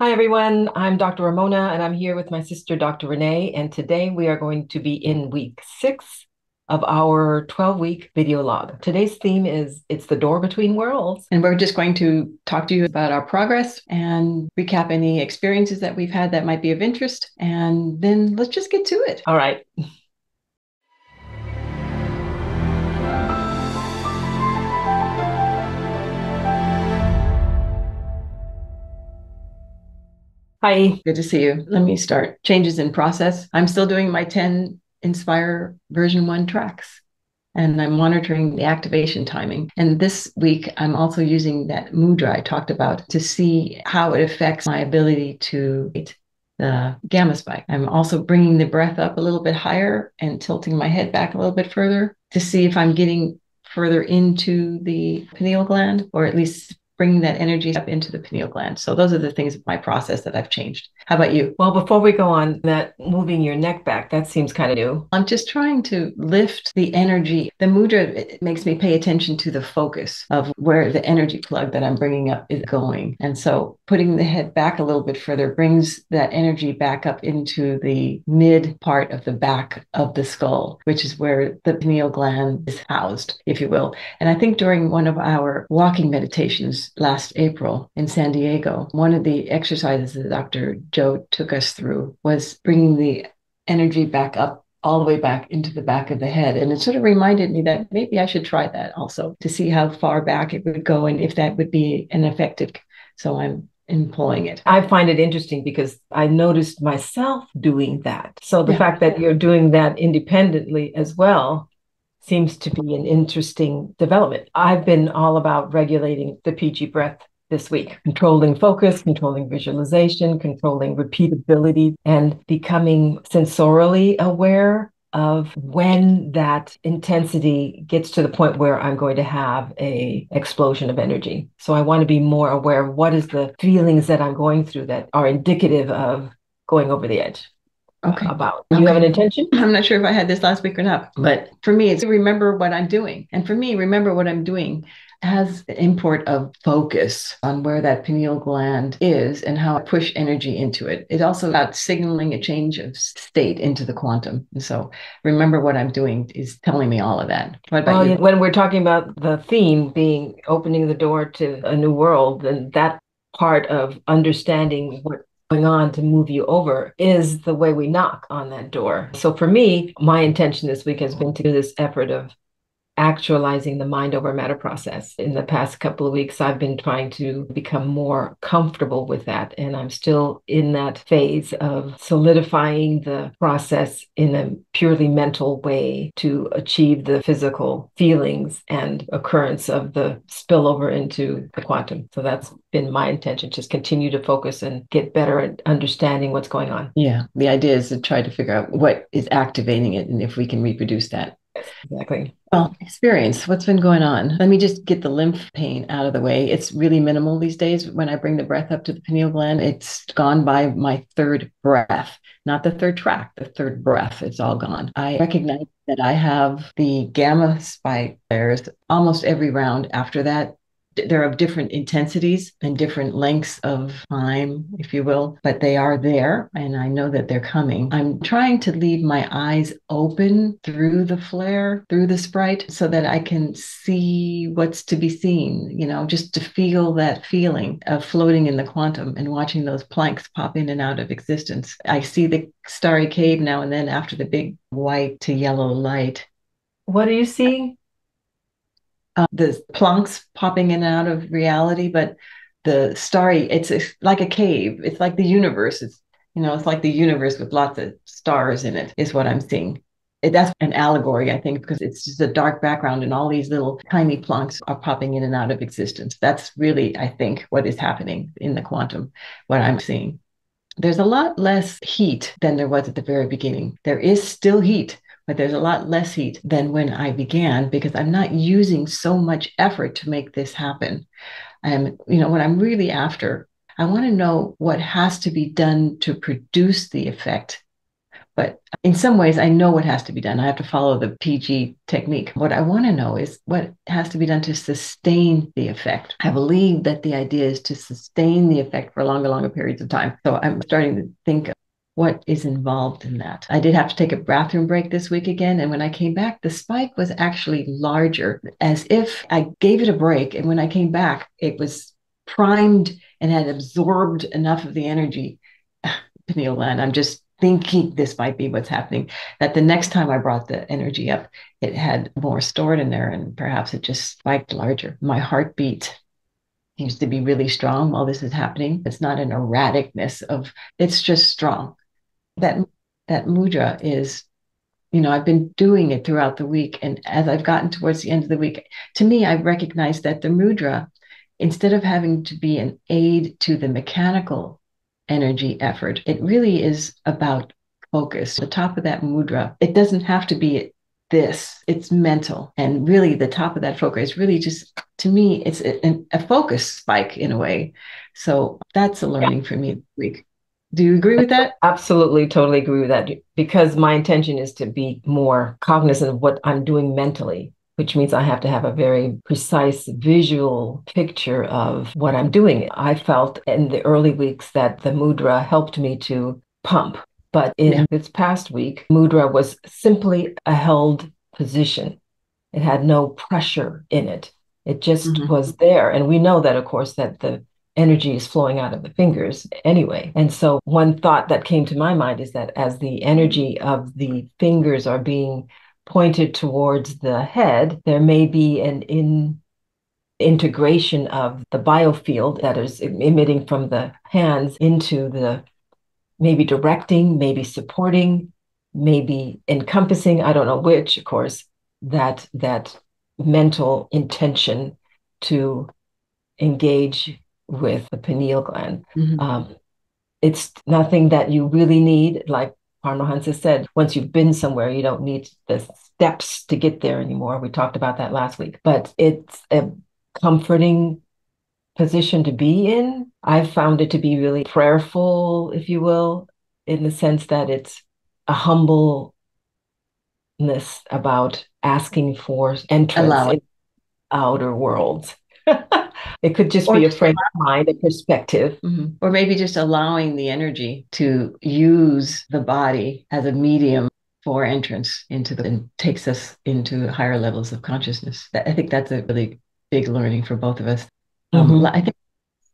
Hi, everyone. I'm Dr. Ramona, and I'm here with my sister, Dr. Renee. And today we are going to be in week 6 of our 12-week video log. Today's theme is It's the Door Between Worlds. And we're just going to talk to you about our progress and recap any experiences that we've had that might be of interest. And then let's just get to it. All right. Hi. Good to see you. Let me start. Changes in process. I'm still doing my 10 Inspire version 1 tracks, and I'm monitoring the activation timing. And this week, I'm also using that mudra I talked about to see how it affects my ability to the gamma spike. I'm also bringing the breath up a little bit higher and tilting my head back a little bit further to see if I'm getting further into the pineal gland, or at least bringing that energy up into the pineal gland. So those are the things of my process that I've changed. How about you? Well, before we go on, that moving your neck back, that seems kind of new. I'm just trying to lift the energy. The mudra, it makes me pay attention to the focus of where the energy plug that I'm bringing up is going. And so putting the head back a little bit further brings that energy back up into the mid part of the back of the skull, which is where the pineal gland is housed, if you will. And I think during one of our walking meditations last April in San Diego, one of the exercises that Dr. Joe took us through was bringing the energy back up all the way back into the back of the head. And it sort of reminded me that maybe I should try that also to see how far back it would go and if that would be an effective. So I'm employing it. I find it interesting because I noticed myself doing that. So the Yeah. fact that you're doing that independently as well seems to be an interesting development. I've been all about regulating the PG breath this week, controlling focus, controlling visualization, controlling repeatability, and becoming sensorially aware of when that intensity gets to the point where I'm going to have a explosion of energy. So I want to be more aware of what is the feelings that I'm going through that are indicative of going over the edge. Okay. About you have an intention? I'm not sure if I had this last week or not, but for me, it's remember what I'm doing. And for me, remember what I'm doing has the import of focus on where that pineal gland is and how I push energy into it. It's also about signaling a change of state into the quantum. And so remember what I'm doing is telling me all of that. What about you? When we're talking about the theme being opening the door to a new world, then that part of understanding what going on to move you over is the way we knock on that door. So for me, my intention this week has been to do this effort of actualizing the mind over matter process. In the past couple of weeks, I've been trying to become more comfortable with that. And I'm still in that phase of solidifying the process in a purely mental way to achieve the physical feelings and occurrence of the spillover into the quantum. So that's been my intention, just continue to focus and get better at understanding what's going on. Yeah, the idea is to try to figure out what is activating it and if we can reproduce that. Exactly. Well, experience, what's been going on? Let me just get the lymph pain out of the way. It's really minimal these days. When I bring the breath up to the pineal gland, it's gone by my third breath, not the third track, the third breath. It's all gone. I recognize that I have the gamma spike flares almost every round after that. They're of different intensities and different lengths of time, if you will, but they are there and I know that they're coming. I'm trying to leave my eyes open through the flare, through the sprite, so that I can see what's to be seen, just to feel that feeling of floating in the quantum and watching those planks pop in and out of existence. I see the starry cave now and then after the big white to yellow light. What are you seeing? The plunks popping in and out of reality, but the starry, like a cave. It's like the universe. It's like the universe with lots of stars in it is what I'm seeing. That's an allegory, I think, because it's just a dark background and all these little tiny plunks are popping in and out of existence. That's really, I think, what is happening in the quantum, what I'm seeing. There's a lot less heat than there was at the very beginning. There is still heat, but there's a lot less heat than when I began because I'm not using so much effort to make this happen. And, what I'm really after, I want to know what has to be done to produce the effect But in some ways, I know what has to be done. I have to follow the PG technique. What I want to know is what has to be done to sustain the effect. I believe that the idea is to sustain the effect for longer, longer periods of time. So I'm starting to think of what is involved in that. I did have to take a bathroom break this week again. And when I came back, the spike was actually larger, as if I gave it a break. And when I came back, it was primed and had absorbed enough of the energy. Pineal gland. I'm just thinking this might be what's happening. That the next time I brought the energy up, it had more stored in there and perhaps it just spiked larger. My heartbeat seems to be really strong while this is happening. It's not an erraticness of, it's just strong. That that mudra is, I've been doing it throughout the week. And as I've gotten towards the end of the week, to me, I've recognized that the mudra, instead of having to be an aid to the mechanical energy effort, it really is about focus. The top of that mudra, it doesn't have to be this, it's mental. And really, the top of that focus is really just, to me, it's a focus spike in a way. So that's a learning for me this week. Do you agree with that? Absolutely, totally agree with that because my intention is to be more cognizant of what I'm doing mentally, which means I have to have a very precise visual picture of what I'm doing. I felt in the early weeks that the mudra helped me to pump, but in this past week, mudra was simply a held position. It had no pressure in it. It just was there. And we know that, of course, that the energy is flowing out of the fingers anyway. And so one thought that came to my mind is that as the energy of the fingers are being pointed towards the head, there may be an integration of the biofield that is emitting from the hands into the maybe directing, maybe supporting, maybe encompassing, I don't know which, of course, that mental intention to engage with the pineal gland. It's nothing that you really need, like Paramahansa said, once you've been somewhere, you don't need the steps to get there anymore. We talked about that last week, but it's a comforting position to be in. I've found it to be really prayerful, if you will, in the sense that it's a humbleness about asking for entrance in outer worlds. It could just be a frame of mind, a perspective. Or maybe just allowing the energy to use the body as a medium for entrance into and takes us into higher levels of consciousness. I think that's a really big learning for both of us. I think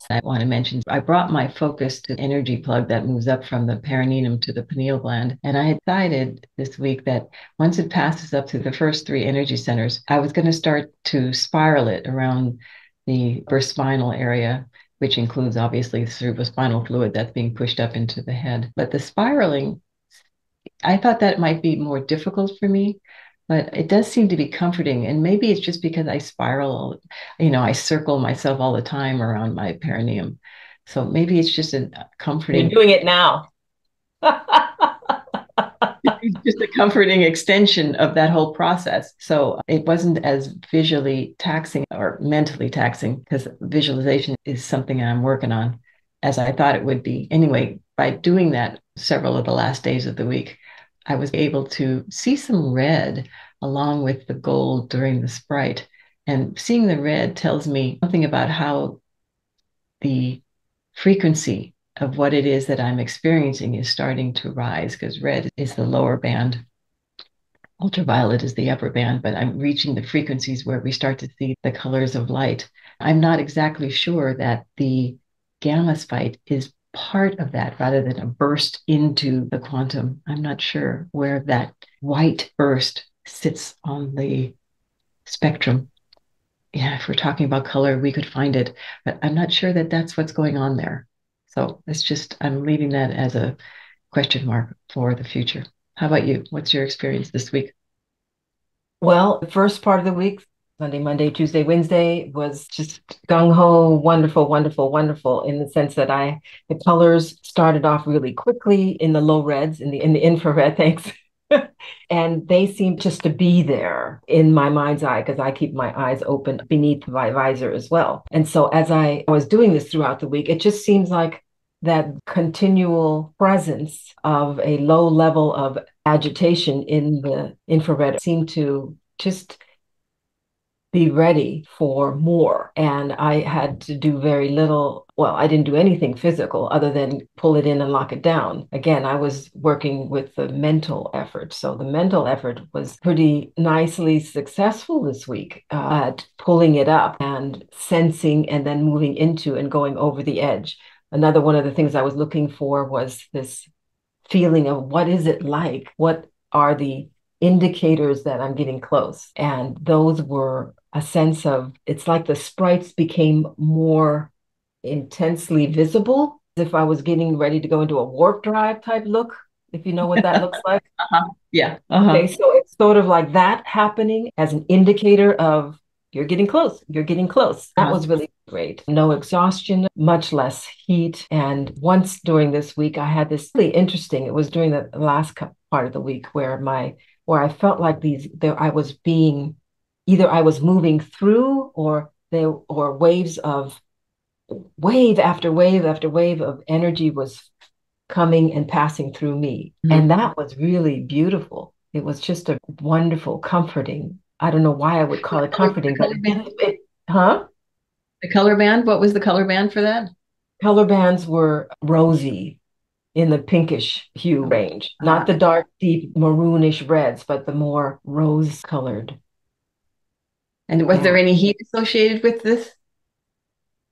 I want to mention, I brought my focus to energy plug that moves up from the perineum to the pineal gland. And I decided this week that once it passes up to the first three energy centers, I was going to start to spiral it around the upper spinal area, which includes obviously the cerebrospinal fluid that's being pushed up into the head. But the spiraling, I thought that might be more difficult for me, but it does seem to be comforting. And maybe it's just because I spiral, I circle myself all the time around my perineum. So maybe it's just a comforting. You're doing it now. It's just a comforting extension of that whole process. So it wasn't as visually taxing or mentally taxing, because visualization is something I'm working on, as I thought it would be. Anyway, by doing that several of the last days of the week, I was able to see some red along with the gold during the sprite. And seeing the red tells me something about how the frequency of what it is that I'm experiencing is starting to rise, because red is the lower band, ultraviolet is the upper band, but I'm reaching the frequencies where we start to see the colors of light. I'm not exactly sure that the gamma spike is part of that rather than a burst into the quantum. I'm not sure where that white burst sits on the spectrum. Yeah, if we're talking about color, we could find it, but I'm not sure that that's what's going on there. So it's just, I'm leaving that as a question mark for the future. How about you? What's your experience this week? Well, the first part of the week, Sunday, Monday, Tuesday, Wednesday, was just gung ho, wonderful, wonderful, wonderful, in the sense that the colors started off really quickly in the low reds, in the infrared, thanks. And they seemed just to be there in my mind's eye, because I keep my eyes open beneath my visor as well. And so as I was doing this throughout the week, it just seems like that continual presence of a low level of agitation in the infrared seemed to just be ready for more. And I had to do very little. Well, I didn't do anything physical other than pull it in and lock it down. Again, I was working with the mental effort. So the mental effort was pretty nicely successful this week at pulling it up and sensing and then moving into and going over the edge. Another one of the things I was looking for was this feeling of what is it like? What are the indicators that I'm getting close? And those were a sense of it's like the sprites became more intensely visible, as if I was getting ready to go into a warp drive type look, if you know what that looks like. Uh-huh. Yeah. Okay, Uh-huh. so it's sort of like that happening as an indicator of you're getting close, you're getting close. That Uh-huh. was really great. No exhaustion, much less heat. And once during this week, I had this really interesting, it was during the last part of the week where I felt like I was being, either I was moving through or there or waves of wave after wave after wave of energy was coming and passing through me. And Mhm. that was really beautiful. It was just a wonderful, comforting. I don't know why I would call it The comforting, but color band, huh? the color band, what was the color band for that? Color bands were rosy in the pinkish hue range, not Uh, the dark, deep maroonish reds, but the more rose colored. and was there Yeah. any heat associated with this?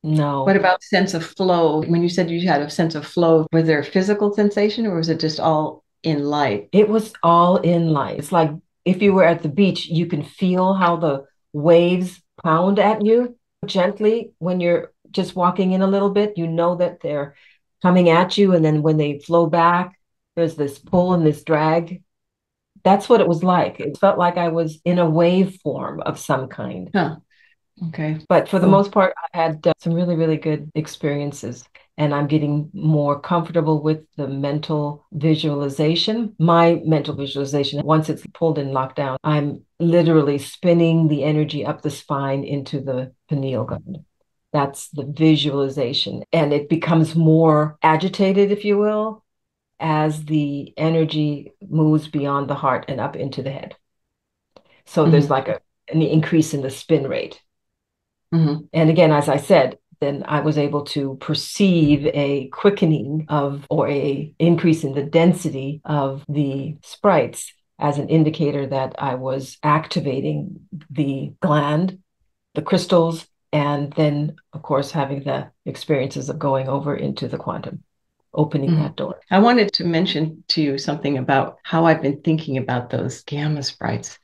What No, about sense of flow? When you said you had a sense of flow, was there a physical sensation or was it just all in light? it was all in light. It's like if you were at the beach, you can feel how the waves pound at you gently when you're just walking in a little bit. You know that they're coming at you. And then when they flow back, there's this pull and this drag. That's what it was like. It felt like I was in a waveform of some kind. Huh. Okay. But for the Cool. most part, I had some really, really good experiences. And I'm getting more comfortable with the mental visualization. My mental visualization, once it's pulled and locked down, I'm literally spinning the energy up the spine into the pineal gland. That's the visualization. And it becomes more agitated, if you will, as the energy moves beyond the heart and up into the head. So there's Hmm. like an increase in the spin rate. Hmm. And again, as I said, then I was able to perceive a quickening of or a increase in the density of the sprites as an indicator that I was activating the gland, the crystals, and then of course having the experiences of going over into the quantum, opening Hmm. that door. I wanted to mention to you something about how I've been thinking about those gamma sprites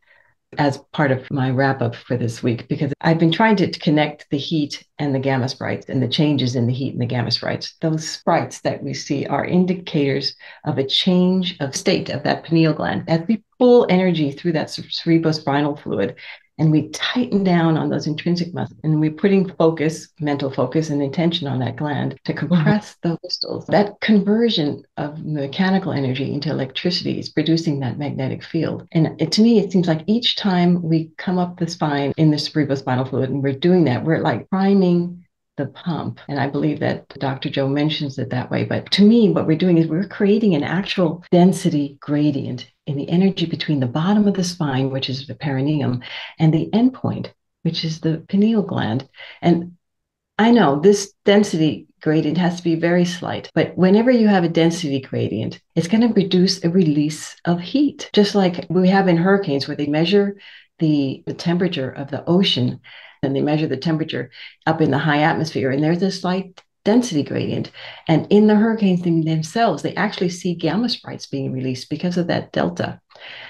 as part of my wrap up for this week because I've been trying to connect the heat and the gamma sprites and the changes in the heat and the gamma sprites. Those sprites that we see are indicators of a change of state of that pineal gland. As we pull energy through that cerebrospinal fluid, and we tighten down on those intrinsic muscles and we're putting focus, mental focus and intention on that gland to Mhm. compress those crystals. That conversion of mechanical energy into electricity is producing that magnetic field. And to me, it seems like each time we come up the spine in the cerebrospinal fluid and we're doing that, we're like priming the pump. And I believe that Dr. Joe mentions it that way. But to me, what we're doing is we're creating an actual density gradient in the energy between the bottom of the spine, which is the perineum, and the endpoint, which is the pineal gland. And I know this density gradient has to be very slight, but whenever you have a density gradient, it's going to produce a release of heat, just like we have in hurricanes where they measure the temperature of the ocean and they measure the temperature up in the high atmosphere, and there's a slight density gradient. And in the hurricanes themselves, they actually see gamma sprites being released because of that delta.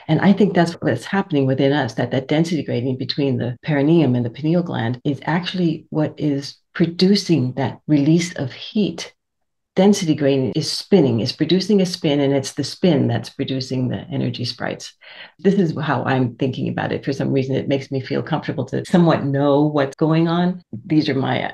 And I think that's what's happening within us, that that density gradient between the perineum and the pineal gland is actually what is producing that release of heat. Density gradient is spinning, is producing a spin, and it's the spin that's producing the energy sprites. This is how I'm thinking about it. For some reason, it makes me feel comfortable to somewhat know what's going on. These are my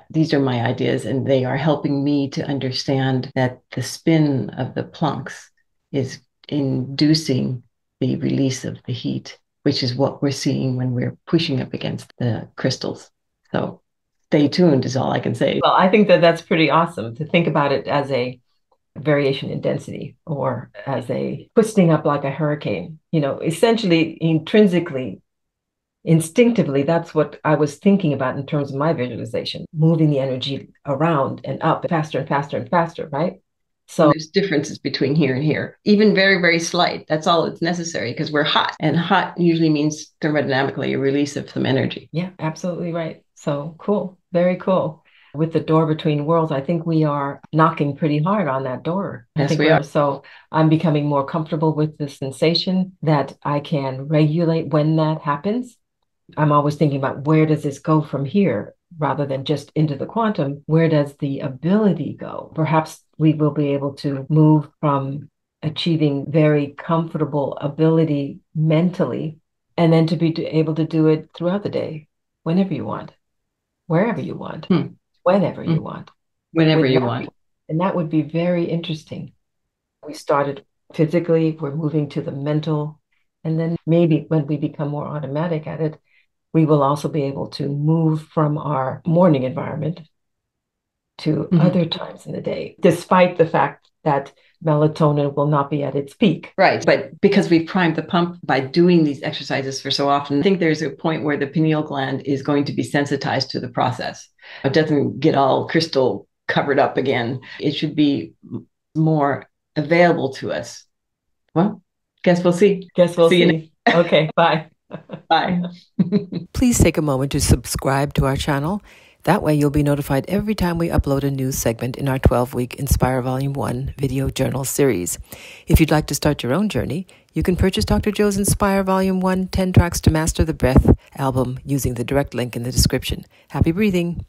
ideas, and they are helping me to understand that the spin of the plunks is inducing the release of the heat, which is what we're seeing when we're pushing up against the crystals. So stay tuned is all I can say. Well, I think that that's pretty awesome to think about it as a variation in density or as a twisting up like a hurricane. Essentially, intrinsically, instinctively, that's what I was thinking about in terms of my visualization, moving the energy around and up faster and faster and faster, right? So there's differences between here and here, even very, very slight. That's all it's necessary because we're hot. And hot usually means thermodynamically a release of some energy. Yeah, absolutely right. So cool. Very cool. With the door between worlds, I think we are knocking pretty hard on that door. Yes, we are. So I'm becoming more comfortable with the sensation that I can regulate when that happens. I'm always thinking about where does this go from here rather than just into the quantum. Where does the ability go? Perhaps we will be able to move from achieving very comfortable ability mentally and then to be able to do it throughout the day, whenever you want, wherever you want, whenever you want. Whenever you want. And that would be very interesting. We started physically, we're moving to the mental, and then maybe when we become more automatic at it, we will also be able to move from our morning environment to other times in the day, despite the fact that melatonin will not be at its peak. Right. But because we've primed the pump by doing these exercises for so often, I think there's a point where the pineal gland is going to be sensitized to the process. It doesn't get all crystal covered up again. It should be more available to us. Well, guess we'll see. See. Okay, bye. Bye. Please take a moment to subscribe to our channel. That way you'll be notified every time we upload a new segment in our 12-week Inspire Volume 1 video journal series. If you'd like to start your own journey, you can purchase Dr. Joe's Inspire Volume 1 10 Tracks to Master the Breath album using the direct link in the description. Happy breathing!